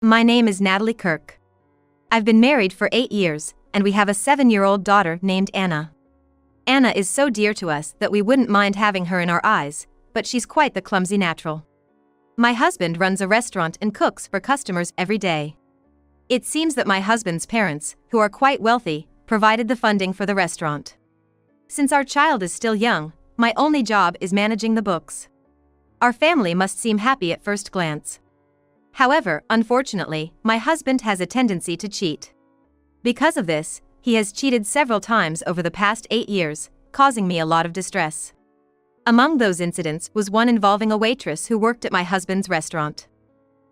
My name is Natalie Kirk. I've been married for 8 years, and we have a 7-year-old daughter named Anna. Anna is so dear to us that we wouldn't mind having her in our eyes, but she's quite the clumsy natural. My husband runs a restaurant and cooks for customers every day. It seems that my husband's parents, who are quite wealthy, provided the funding for the restaurant. Since our child is still young, my only job is managing the books. Our family must seem happy at first glance. However, unfortunately, my husband has a tendency to cheat. Because of this, he has cheated several times over the past 8 years, causing me a lot of distress. Among those incidents was one involving a waitress who worked at my husband's restaurant.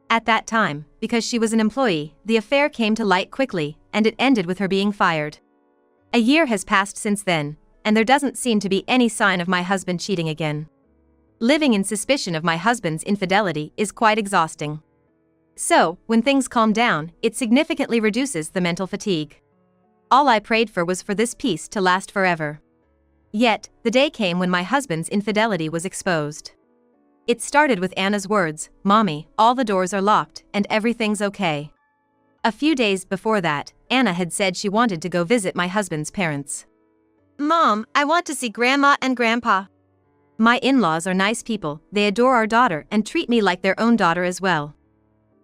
At that time, because she was an employee, the affair came to light quickly, and it ended with her being fired. A year has passed since then, and there doesn't seem to be any sign of my husband cheating again. Living in suspicion of my husband's infidelity is quite exhausting. So, when things calm down, it significantly reduces the mental fatigue. All I prayed for was for this peace to last forever. Yet, the day came when my husband's infidelity was exposed. It started with Anna's words, "Mommy, all the doors are locked, and everything's okay." A few days before that, Anna had said she wanted to go visit my husband's parents. "Mom, I want to see Grandma and Grandpa." My in-laws are nice people, they adore our daughter and treat me like their own daughter as well.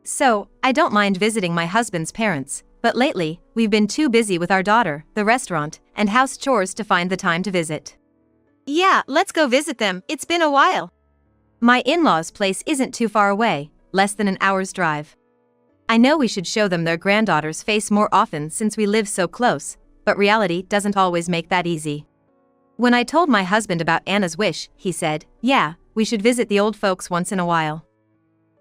So, I don't mind visiting my husband's parents, but lately, we've been too busy with our daughter, the restaurant, and house chores to find the time to visit. "Yeah, let's go visit them, it's been a while." My in-laws' place isn't too far away, less than an hour's drive. I know we should show them their granddaughter's face more often since we live so close, but reality doesn't always make that easy. When I told my husband about Anna's wish, he said, "Yeah, we should visit the old folks once in a while."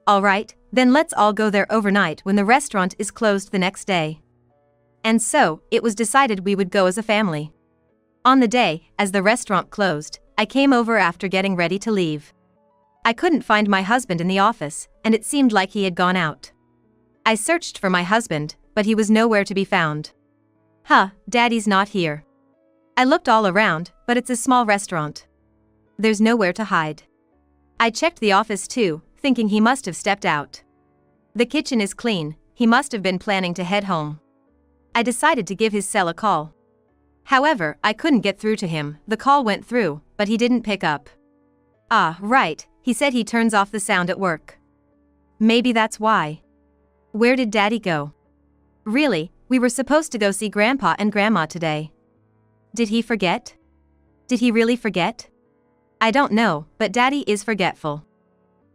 "Alright, then let's all go there overnight when the restaurant is closed the next day." And so, it was decided we would go as a family. On the day, as the restaurant closed, I came over after getting ready to leave. I couldn't find my husband in the office, and it seemed like he had gone out. I searched for my husband, but he was nowhere to be found. Daddy's not here. I looked all around, but it's a small restaurant. There's nowhere to hide. I checked the office too, thinking he must have stepped out. The kitchen is clean, he must have been planning to head home. I decided to give his cell a call. However, I couldn't get through to him, the call went through, but he didn't pick up. Right, he said he turns off the sound at work. Maybe that's why. Where did Daddy go? Really, we were supposed to go see Grandpa and Grandma today. Did he forget? Did he really forget? I don't know, but Daddy is forgetful.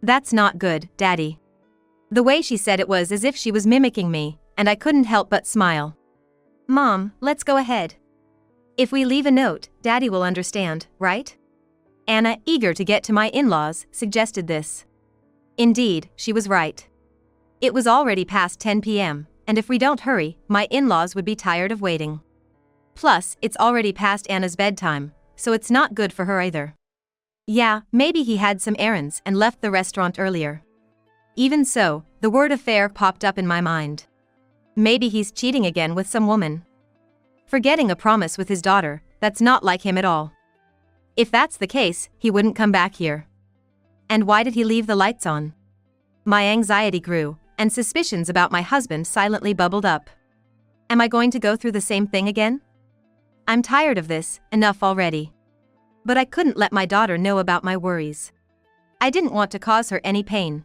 That's not good, Daddy. The way she said it was as if she was mimicking me, and I couldn't help but smile. "Mom, let's go ahead. If we leave a note, Daddy will understand, right?" Anna, eager to get to my in-laws, suggested this. Indeed, she was right. It was already past 10 p.m., and if we don't hurry, my in-laws would be tired of waiting. Plus, it's already past Anna's bedtime, so it's not good for her either. Yeah, maybe he had some errands and left the restaurant earlier. Even so, the word affair popped up in my mind. Maybe he's cheating again with some woman. Forgetting a promise with his daughter, that's not like him at all. If that's the case, he wouldn't come back here. And why did he leave the lights on? My anxiety grew, and suspicions about my husband silently bubbled up. Am I going to go through the same thing again? I'm tired of this, enough already. But I couldn't let my daughter know about my worries. I didn't want to cause her any pain.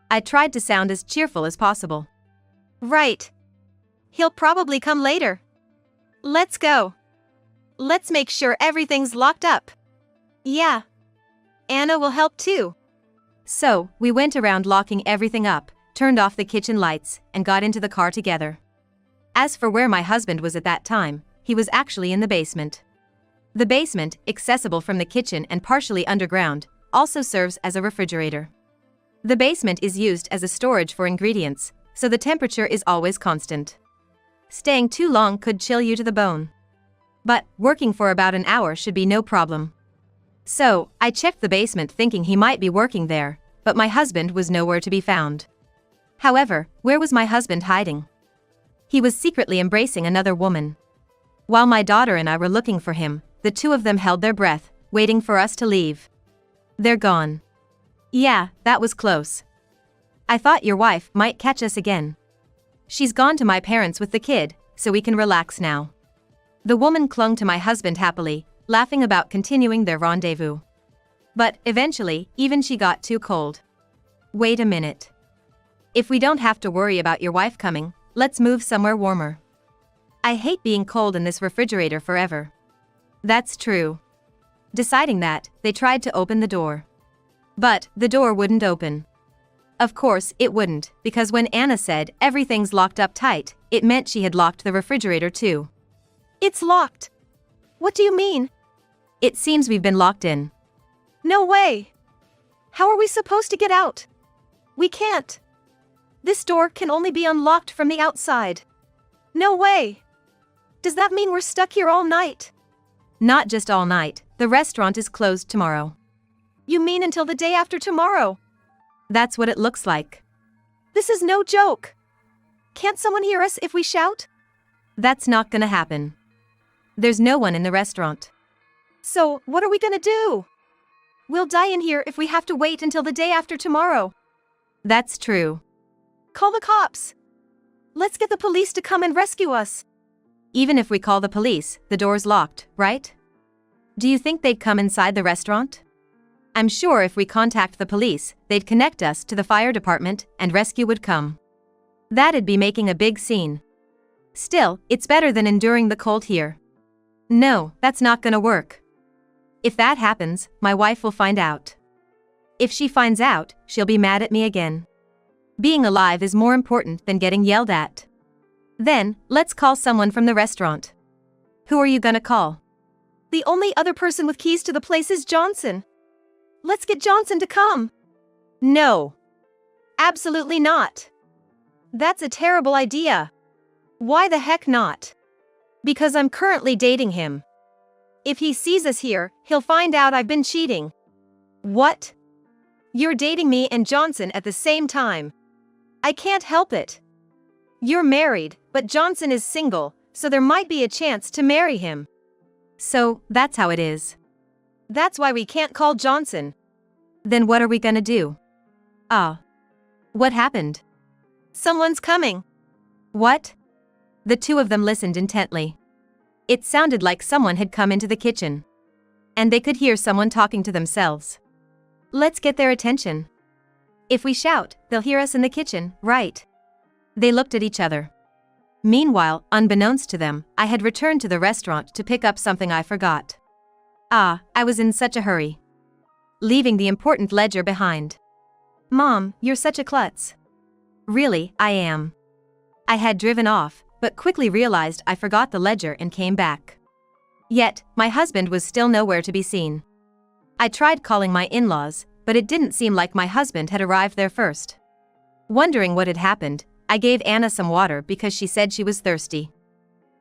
I tried to sound as cheerful as possible. "Right. He'll probably come later. Let's go. Let's make sure everything's locked up." "Yeah. Anna will help too." So, we went around locking everything up, turned off the kitchen lights, and got into the car together. As for where my husband was at that time, he was actually in the basement. The basement, accessible from the kitchen and partially underground, also serves as a refrigerator. The basement is used as a storage for ingredients, so the temperature is always constant. Staying too long could chill you to the bone. But, working for about an hour should be no problem. So, I checked the basement thinking he might be working there, but my husband was nowhere to be found. However, where was my husband hiding? He was secretly embracing another woman. While my daughter and I were looking for him, the two of them held their breath, waiting for us to leave. They're gone. Yeah, that was close. I thought your wife might catch us again. She's gone to my parents with the kid, so we can relax now. The woman clung to my husband happily, laughing about continuing their rendezvous. But, eventually, even she got too cold. Wait a minute. If we don't have to worry about your wife coming, let's move somewhere warmer. I hate being cold in this refrigerator forever. That's true. Deciding that, they tried to open the door. But, the door wouldn't open. Of course, it wouldn't, because when Anna said everything's locked up tight, it meant she had locked the refrigerator too. It's locked. What do you mean? It seems we've been locked in. No way. How are we supposed to get out? We can't. This door can only be unlocked from the outside. No way. Does that mean we're stuck here all night? Not just all night, the restaurant is closed tomorrow. You mean until the day after tomorrow? That's what it looks like. This is no joke. Can't someone hear us if we shout? That's not gonna happen. There's no one in the restaurant. So, what are we gonna do? We'll die in here if we have to wait until the day after tomorrow. That's true. Call the cops. Let's get the police to come and rescue us. Even if we call the police, the door's locked, right? Do you think they'd come inside the restaurant? I'm sure if we contact the police, they'd connect us to the fire department and rescue would come. That'd be making a big scene. Still, it's better than enduring the cold here. No, that's not gonna work. If that happens, my wife will find out. If she finds out, she'll be mad at me again. Being alive is more important than getting yelled at. Then, let's call someone from the restaurant. Who are you gonna call? The only other person with keys to the place is Johnson. Let's get Johnson to come. No. Absolutely not. That's a terrible idea. Why the heck not? Because I'm currently dating him. If he sees us here, he'll find out I've been cheating. What? You're dating me and Johnson at the same time. I can't help it. You're married, but Johnson is single, so there might be a chance to marry him. So, that's how it is. That's why we can't call Johnson. Then what are we gonna do? What happened? Someone's coming. What? The two of them listened intently. It sounded like someone had come into the kitchen. And they could hear someone talking to themselves. Let's get their attention. If we shout, they'll hear us in the kitchen, right? They looked at each other. Meanwhile, unbeknownst to them, I had returned to the restaurant to pick up something I forgot. I was in such a hurry. Leaving the important ledger behind. Mom, you're such a klutz. Really, I am. I had driven off, but quickly realized I forgot the ledger and came back. Yet, my husband was still nowhere to be seen. I tried calling my in-laws, but it didn't seem like my husband had arrived there first. Wondering what had happened, I gave Anna some water because she said she was thirsty.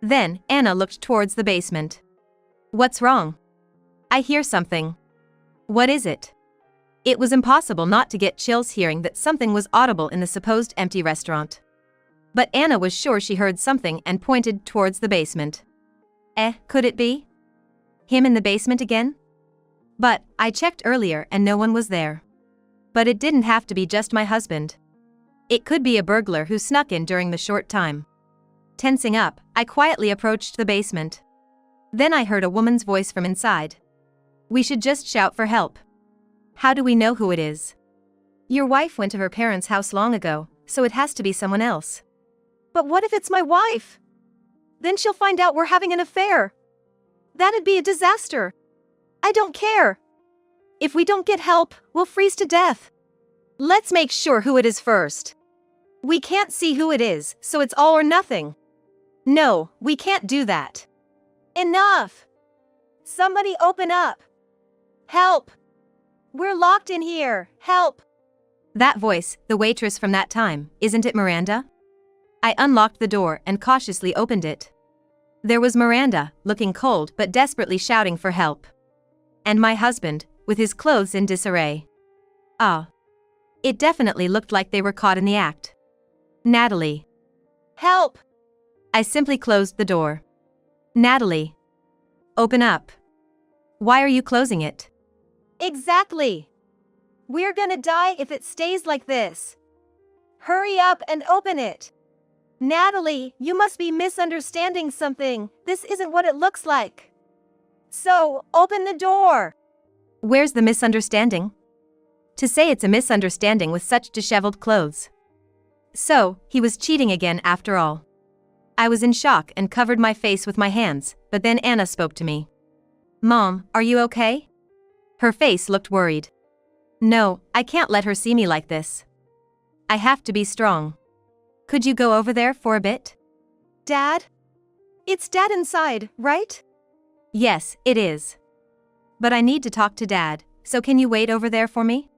Then, Anna looked towards the basement. What's wrong? I hear something. What is it? It was impossible not to get chills hearing that something was audible in the supposed empty restaurant. But Anna was sure she heard something and pointed towards the basement. Could it be? Him in the basement again? But, I checked earlier and no one was there. But it didn't have to be just my husband. It could be a burglar who snuck in during the short time. Tensing up, I quietly approached the basement. Then I heard a woman's voice from inside. We should just shout for help. How do we know who it is? Your wife went to her parents' house long ago, so it has to be someone else. But what if it's my wife? Then she'll find out we're having an affair. That'd be a disaster. I don't care. If we don't get help, we'll freeze to death. Let's make sure who it is first. We can't see who it is, so it's all or nothing. No, we can't do that. Enough! Somebody open up! Help! We're locked in here, help! That voice, the waitress from that time, isn't it Miranda? I unlocked the door and cautiously opened it. There was Miranda, looking cold but desperately shouting for help. And my husband, with his clothes in disarray. It definitely looked like they were caught in the act. Natalie. Help! I simply closed the door. Natalie. Open up. Why are you closing it? Exactly. We're gonna die if it stays like this. Hurry up and open it. Natalie, you must be misunderstanding something. This isn't what it looks like. So, open the door. Where's the misunderstanding? To say it's a misunderstanding with such disheveled clothes. So, he was cheating again after all. I was in shock and covered my face with my hands, but then Anna spoke to me. Mom, are you okay? Her face looked worried. No, I can't let her see me like this. I have to be strong. Could you go over there for a bit? Dad? It's Dad inside, right? Yes, it is. But I need to talk to Dad, so can you wait over there for me?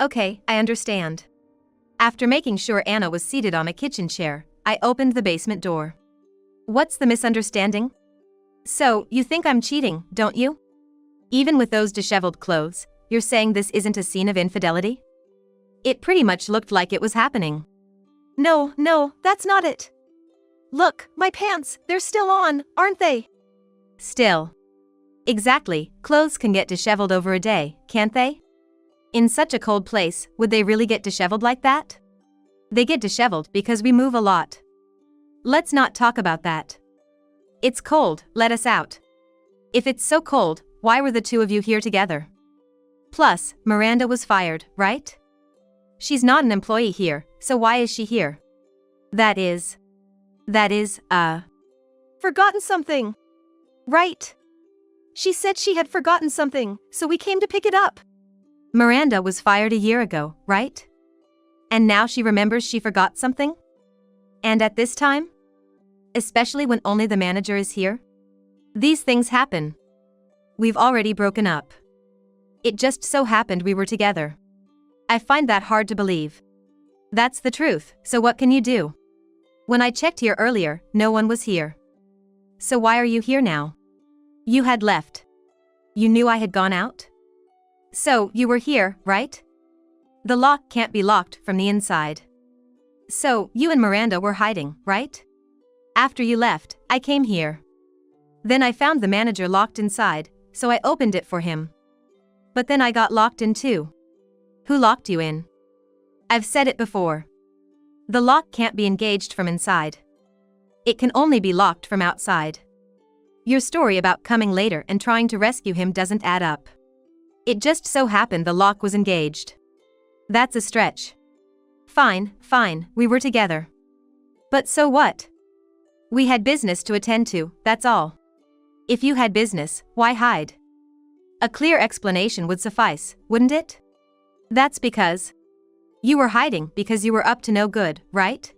Okay, I understand. After making sure Anna was seated on a kitchen chair, I opened the basement door. What's the misunderstanding? So, you think I'm cheating, don't you? Even with those disheveled clothes, you're saying this isn't a scene of infidelity? It pretty much looked like it was happening. No, that's not it. Look, my pants, they're still on, aren't they? Still. Exactly, clothes can get disheveled over a day, can't they? In such a cold place, would they really get disheveled like that? They get disheveled because we move a lot. Let's not talk about that. It's cold, let us out. If it's so cold, why were the two of you here together? Plus, Miranda was fired, right? She's not an employee here, so why is she here? That is, Forgotten something. Right. She said she had forgotten something, so we came to pick it up. Miranda was fired a year ago, right? And now she remembers she forgot something? And at this time? Especially when only the manager is here? These things happen. We've already broken up. It just so happened we were together. I find that hard to believe. That's the truth, so what can you do? When I checked here earlier, no one was here. So why are you here now? You had left. You knew I had gone out? So, you were here, right? The lock can't be locked from the inside. So, you and Miranda were hiding, right? After you left, I came here. Then I found the manager locked inside, so I opened it for him. But then I got locked in too. Who locked you in? I've said it before. The lock can't be engaged from inside. It can only be locked from outside. Your story about coming later and trying to rescue him doesn't add up. It just so happened the lock was engaged. That's a stretch. Fine, we were together. But so what? We had business to attend to, that's all. If you had business, why hide? A clear explanation would suffice, wouldn't it? That's because you were hiding because you were up to no good, right?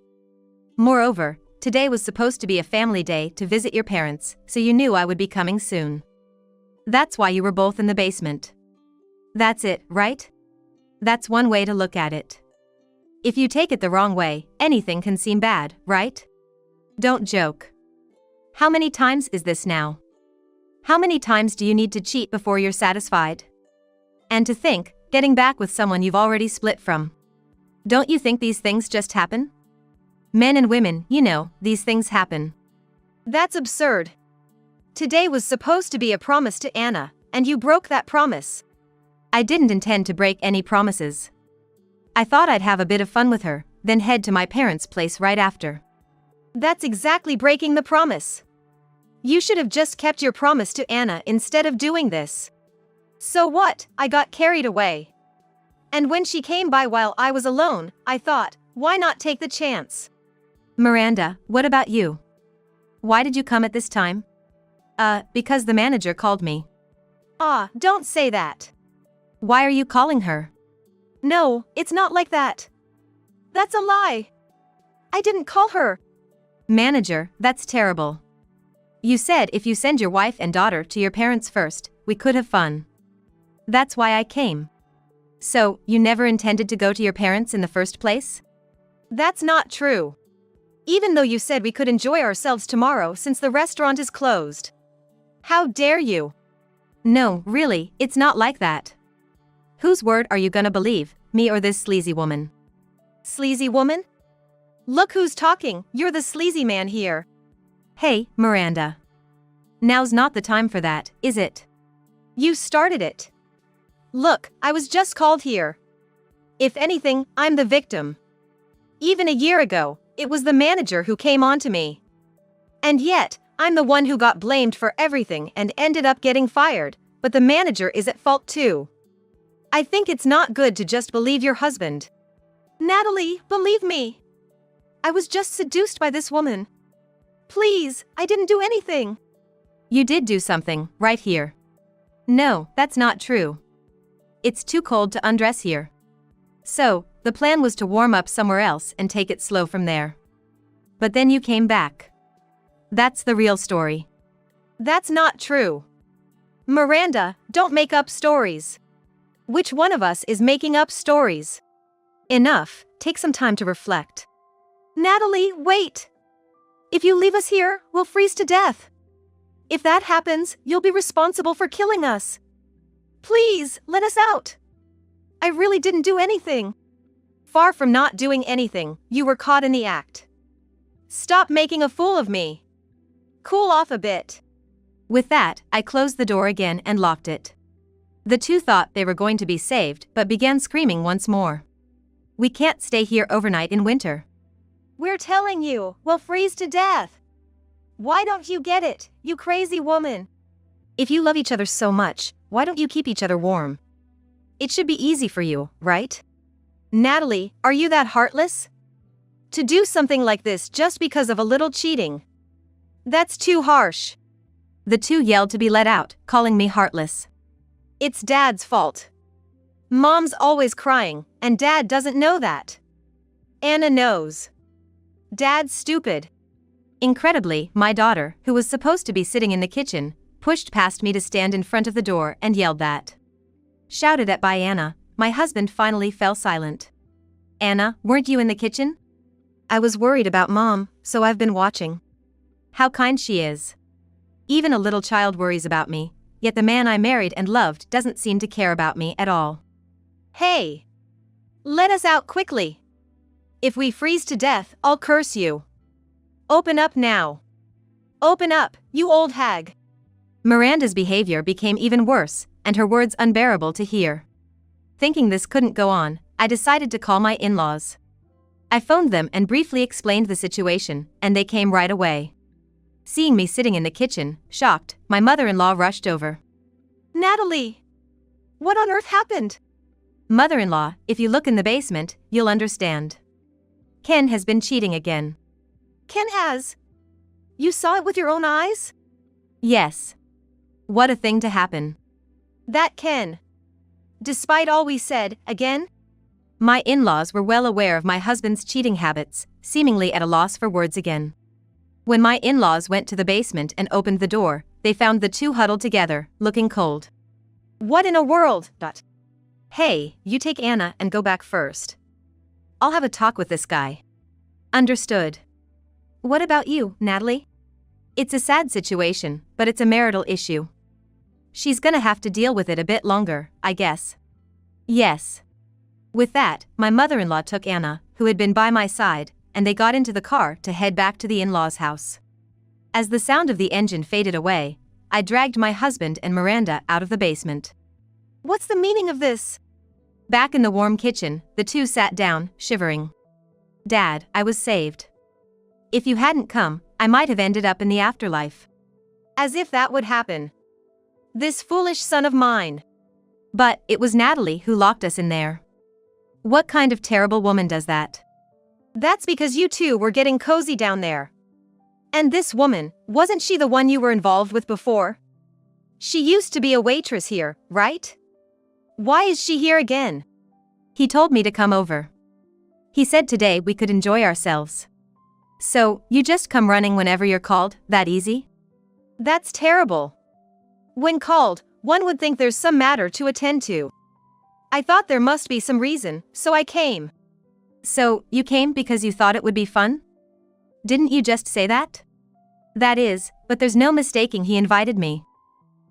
Moreover, today was supposed to be a family day to visit your parents, so you knew I would be coming soon. That's why you were both in the basement. That's it, right? That's one way to look at it. If you take it the wrong way, anything can seem bad, right? Don't joke. How many times is this now? How many times do you need to cheat before you're satisfied? And to think, getting back with someone you've already split from. Don't you think these things just happen? Men and women, you know, these things happen. That's absurd. Today was supposed to be a promise to Anna, and you broke that promise. I didn't intend to break any promises. I thought I'd have a bit of fun with her, then head to my parents' place right after. That's exactly breaking the promise. You should have just kept your promise to Anna instead of doing this. So what? I got carried away. And when she came by while I was alone, I thought, why not take the chance? Miranda, what about you? Why did you come at this time? Because the manager called me. Don't say that. Why are you calling her? No, it's not like that. That's a lie. I didn't call her. Manager, that's terrible. You said if you send your wife and daughter to your parents first, we could have fun. That's why I came. So, you never intended to go to your parents in the first place? That's not true. Even though you said we could enjoy ourselves tomorrow since the restaurant is closed. How dare you? No, really, it's not like that. Whose word are you gonna believe, me or this sleazy woman? Sleazy woman? Look who's talking, you're the sleazy man here. Hey, Miranda. Now's not the time for that, is it? You started it. Look, I was just called here. If anything, I'm the victim. Even a year ago, it was the manager who came on to me. And yet, I'm the one who got blamed for everything and ended up getting fired, but the manager is at fault too. I think it's not good to just believe your husband. Natalie, believe me. I was just seduced by this woman. Please, I didn't do anything. You did do something, right here. No, that's not true. It's too cold to undress here. So, the plan was to warm up somewhere else and take it slow from there. But then you came back. That's the real story. That's not true. Miranda, don't make up stories. Which one of us is making up stories? Enough, take some time to reflect. Natalie, wait! If you leave us here, we'll freeze to death. If that happens, you'll be responsible for killing us. Please, let us out. I really didn't do anything. Far from not doing anything, you were caught in the act. Stop making a fool of me. Cool off a bit. With that, I closed the door again and locked it. The two thought they were going to be saved, but began screaming once more. We can't stay here overnight in winter. We're telling you, we'll freeze to death. Why don't you get it, you crazy woman? If you love each other so much, why don't you keep each other warm? It should be easy for you, right? Natalie, are you that heartless? To do something like this just because of a little cheating? That's too harsh. The two yelled to be let out, calling me heartless. It's Dad's fault. Mom's always crying, and Dad doesn't know that. Anna knows. Dad's stupid. Incredibly, my daughter, who was supposed to be sitting in the kitchen, pushed past me to stand in front of the door and yelled that. Shouted at by Anna, my husband finally fell silent. Anna, weren't you in the kitchen? I was worried about Mom, so I've been watching. How kind she is. Even a little child worries about me, yet the man I married and loved doesn't seem to care about me at all. Hey! Let us out quickly. If we freeze to death, I'll curse you. Open up now. Open up, you old hag. Miranda's behavior became even worse, and her words unbearable to hear. Thinking this couldn't go on, I decided to call my in-laws. I phoned them and briefly explained the situation, and they came right away. Seeing me sitting in the kitchen, shocked, my mother-in-law rushed over. Natalie! What on earth happened? Mother-in-law, if you look in the basement, you'll understand. Ken has been cheating again. Ken has? You saw it with your own eyes? Yes. What a thing to happen. That Ken. Despite all we said, again? My in-laws were well aware of my husband's cheating habits, seemingly at a loss for words again. When my in-laws went to the basement and opened the door, they found the two huddled together, looking cold. What in a world? Hey, you take Anna and go back first. I'll have a talk with this guy. Understood. What about you, Natalie? It's a sad situation, but it's a marital issue. She's gonna have to deal with it a bit longer, I guess. Yes. With that, my mother-in-law took Anna, who had been by my side, and they got into the car to head back to the in-laws' house. As the sound of the engine faded away, I dragged my husband and Miranda out of the basement. What's the meaning of this? Back in the warm kitchen, the two sat down, shivering. Dad, I was saved. If you hadn't come, I might have ended up in the afterlife. As if that would happen. This foolish son of mine. But it was Natalie who locked us in there. What kind of terrible woman does that? That's because you two were getting cozy down there. And this woman, wasn't she the one you were involved with before? She used to be a waitress here, right? Why is she here again? He told me to come over. He said today we could enjoy ourselves. So, you just come running whenever you're called, that easy? That's terrible. When called, one would think there's some matter to attend to. I thought there must be some reason, so I came. So, you came because you thought it would be fun? Didn't you just say that? That is, but there's no mistaking he invited me.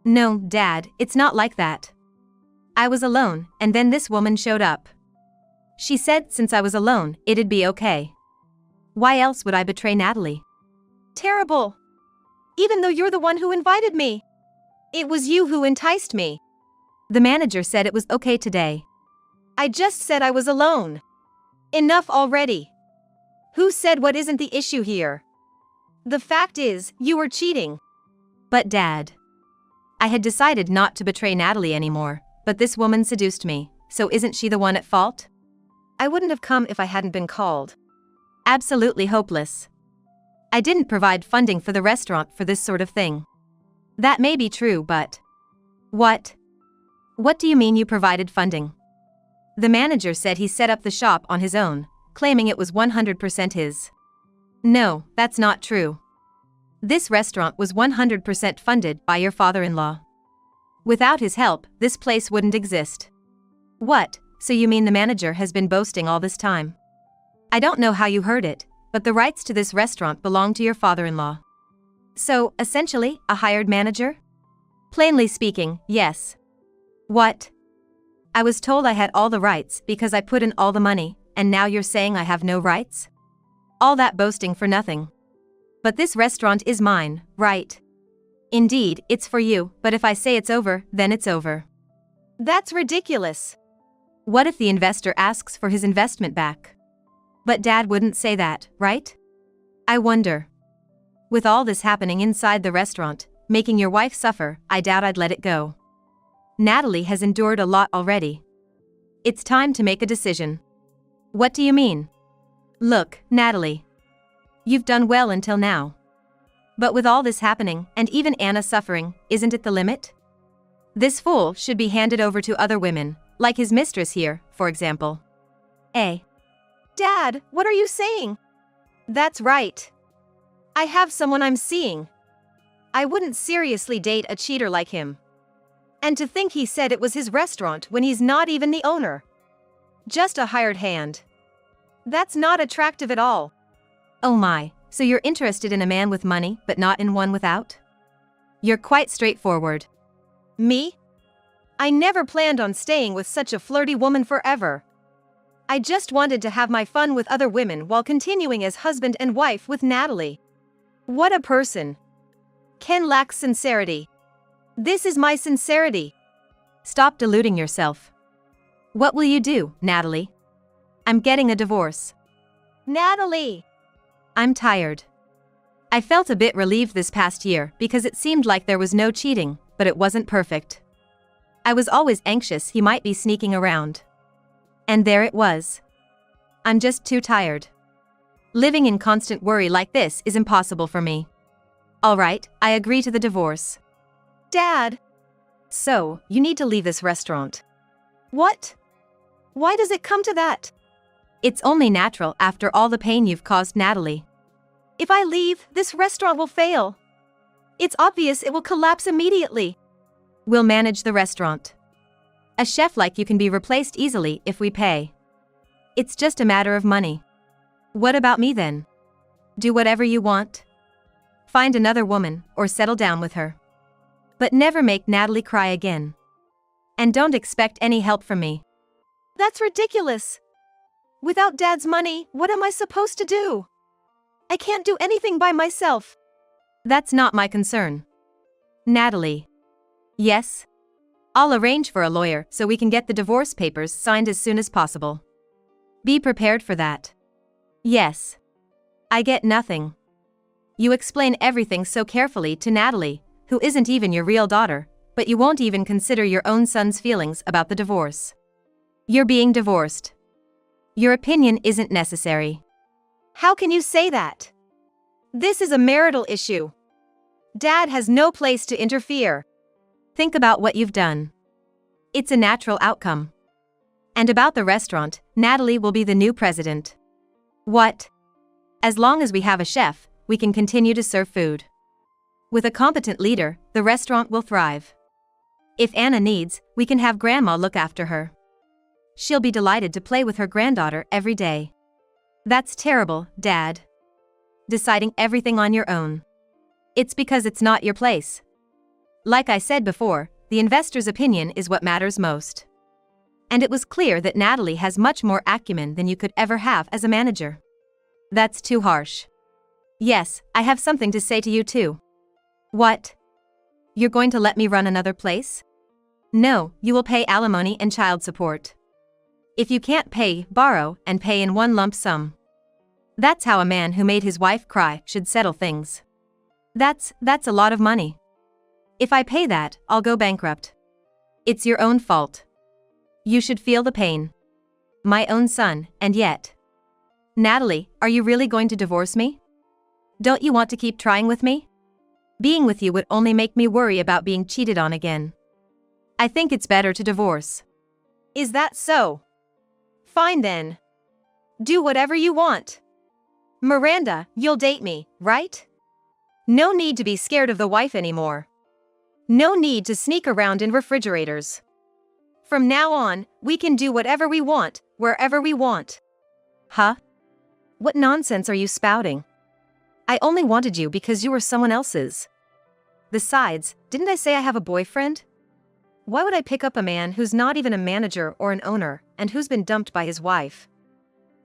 No, Dad, it's not like that. I was alone, and then this woman showed up. She said since I was alone, it'd be okay. Why else would I betray Natalie? Terrible. Even though you're the one who invited me. It was you who enticed me. The manager said it was okay today. I just said I was alone. Enough already. Who said what isn't the issue here? The fact is, you were cheating. But Dad. I had decided not to betray Natalie anymore, but this woman seduced me, so isn't she the one at fault? I wouldn't have come if I hadn't been called. Absolutely hopeless. I didn't provide funding for the restaurant for this sort of thing. That may be true, but... What? What do you mean you provided funding? The manager said he set up the shop on his own, claiming it was 100% his. No, that's not true. This restaurant was 100% funded by your father-in-law. Without his help, this place wouldn't exist. What, so you mean the manager has been boasting all this time? I don't know how you heard it, but the rights to this restaurant belong to your father-in-law. So, essentially, a hired manager? Plainly speaking, yes. What? I was told I had all the rights because I put in all the money, and now you're saying I have no rights? All that boasting for nothing. But this restaurant is mine, right? Indeed, it's for you, but if I say it's over, then it's over. That's ridiculous. What if the investor asks for his investment back? But Dad wouldn't say that, right? I wonder. With all this happening inside the restaurant, making your wife suffer, I doubt I'd let it go. Natalie has endured a lot already. It's time to make a decision. What do you mean? Look, Natalie. You've done well until now. But with all this happening, and even Anna suffering, isn't it the limit? This fool should be handed over to other women, like his mistress here, for example. Dad, what are you saying? That's right. I have someone I'm seeing. I wouldn't seriously date a cheater like him. And to think he said it was his restaurant when he's not even the owner. Just a hired hand. That's not attractive at all. Oh my, so you're interested in a man with money but not in one without? You're quite straightforward. Me? I never planned on staying with such a flirty woman forever. I just wanted to have my fun with other women while continuing as husband and wife with Natalie. What a person. Ken lacks sincerity. This is my sincerity. Stop deluding yourself. What will you do, Natalie? I'm getting a divorce. Natalie! I'm tired. I felt a bit relieved this past year because it seemed like there was no cheating, but it wasn't perfect. I was always anxious he might be sneaking around. And there it was. I'm just too tired. Living in constant worry like this is impossible for me. All right, I agree to the divorce. Dad! So, you need to leave this restaurant. What? Why does it come to that? It's only natural after all the pain you've caused Natalie. If I leave, this restaurant will fail. It's obvious it will collapse immediately. We'll manage the restaurant. A chef like you can be replaced easily if we pay. It's just a matter of money. What about me then? Do whatever you want. Find another woman or settle down with her. But never make Natalie cry again. And don't expect any help from me. That's ridiculous. Without Dad's money, what am I supposed to do? I can't do anything by myself. That's not my concern. Natalie. Yes? I'll arrange for a lawyer so we can get the divorce papers signed as soon as possible. Be prepared for that. Yes. I get nothing. You explain everything so carefully to Natalie, who isn't even your real daughter, but you won't even consider your own son's feelings about the divorce. You're being divorced. Your opinion isn't necessary. How can you say that? This is a marital issue. Dad has no place to interfere. Think about what you've done. It's a natural outcome. And about the restaurant, Natalie will be the new president. What? As long as we have a chef, we can continue to serve food. With a competent leader, the restaurant will thrive. If Anna needs, we can have Grandma look after her. She'll be delighted to play with her granddaughter every day. That's terrible, Dad. Deciding everything on your own. It's because it's not your place. Like I said before, the investor's opinion is what matters most. And it was clear that Natalie has much more acumen than you could ever have as a manager. That's too harsh. Yes, I have something to say to you too. What? You're going to let me run another place? No, you will pay alimony and child support. If you can't pay, borrow and pay in one lump sum. That's how a man who made his wife cry should settle things. That's a lot of money. If I pay that, I'll go bankrupt. It's your own fault. You should feel the pain. My own son, and yet. Natalie, are you really going to divorce me? Don't you want to keep trying with me? Being with you would only make me worry about being cheated on again. I think it's better to divorce. Is that so? Fine then. Do whatever you want. Miranda, you'll date me, right? No need to be scared of the wife anymore. No need to sneak around in refrigerators. From now on, we can do whatever we want, wherever we want. Huh? What nonsense are you spouting? I only wanted you because you were someone else's. Besides, didn't I say I have a boyfriend? Why would I pick up a man who's not even a manager or an owner, and who's been dumped by his wife?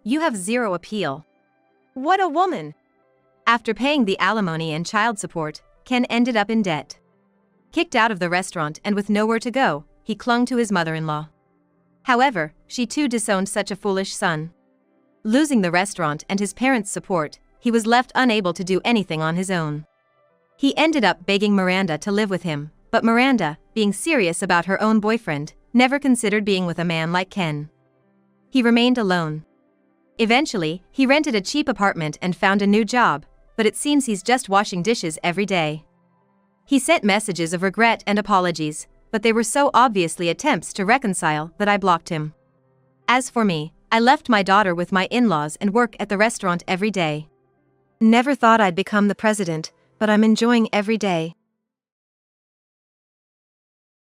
You have zero appeal. What a woman! After paying the alimony and child support, Ken ended up in debt. Kicked out of the restaurant and with nowhere to go, he clung to his mother-in-law. However, she too disowned such a foolish son. Losing the restaurant and his parents' support, he was left unable to do anything on his own. He ended up begging Miranda to live with him, but Miranda, being serious about her own boyfriend, never considered being with a man like Ken. He remained alone. Eventually, he rented a cheap apartment and found a new job, but it seems he's just washing dishes every day. He sent messages of regret and apologies, but they were so obviously attempts to reconcile that I blocked him. As for me, I left my daughter with my in-laws and work at the restaurant every day. Never thought I'd become the president, but I'm enjoying every day.